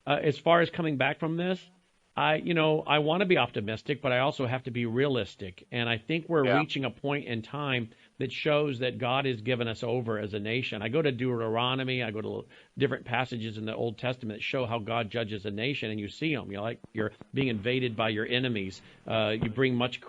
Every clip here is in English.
As far as coming back from this, I want to be optimistic, but I also have to be realistic. And I think we're Yeah. reaching a point in time that shows that God has given us over as a nation. I go to Deuteronomy, I go to different passages in the Old Testament that show how God judges a nation, and you see them. You're being invaded by your enemies. You bring much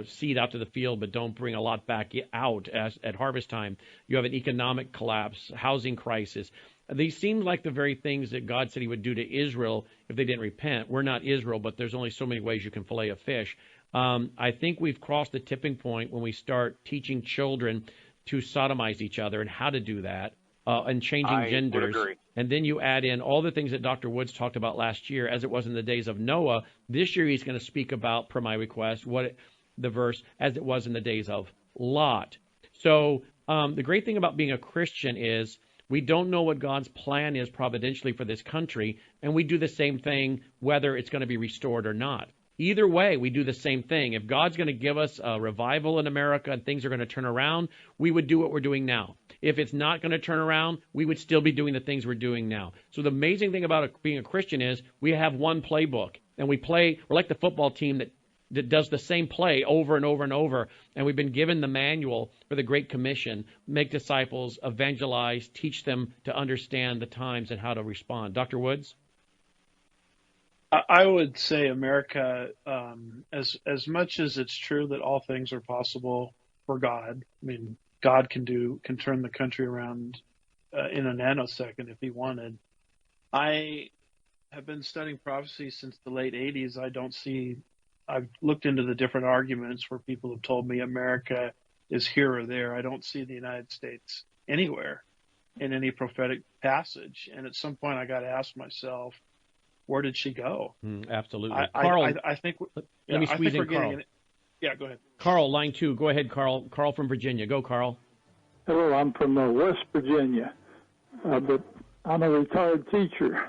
seed out to the field, but don't bring a lot back out at harvest time. You have an economic collapse, housing crisis. These seem like the very things that God said he would do to Israel if they didn't repent. We're not Israel, but there's only so many ways you can fillet a fish. I think we've crossed the tipping point when we start teaching children to sodomize each other and how to do that, and changing genders. Would agree. And then you add in all the things that Dr. Woods talked about last year, as it was in the days of Noah. This year he's going to speak about, per my request, the verse, as it was in the days of Lot. So the great thing about being a Christian is we don't know what God's plan is providentially for this country, and we do the same thing whether it's going to be restored or not. Either way, we do the same thing. If God's going to give us a revival in America and things are going to turn around, we would do what we're doing now. If it's not going to turn around, we would still be doing the things we're doing now. So the amazing thing about being a Christian is we have one playbook, and we're like the football team that does the same play over and over and over. And we've been given the manual for the Great Commission: make disciples, evangelize, teach them to understand the times and how to respond. Dr. Woods? I would say America, as much as it's true that all things are possible for God. I mean, God can turn the country around in a nanosecond if he wanted. I have been studying prophecy since the late 80s. I've looked into the different arguments where people have told me America is here or there. I don't see the United States anywhere in any prophetic passage. And at some point I got to ask myself, where did she go? Absolutely. Carl, let me squeeze in Carl. Yeah, go ahead. Carl, line 2. Go ahead, Carl. Carl from Virginia. Go, Carl. Hello, I'm from West Virginia, but I'm a retired teacher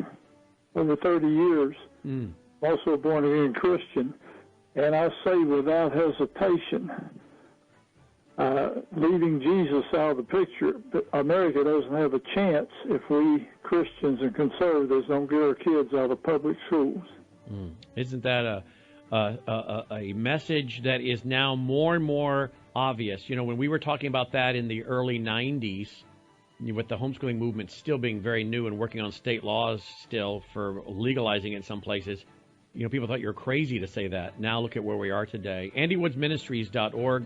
over 30 years. Also a born-again Christian. And I say without hesitation, leaving Jesus out of the picture, America doesn't have a chance if we Christians and conservatives don't get our kids out of public schools. Isn't that a message that is now more and more obvious? You know, when we were talking about that in the early 90s, with the homeschooling movement still being very new and working on state laws still for legalizing it in some places, people thought you were crazy to say that. Now look at where we are today. AndyWoodsMinistries.org.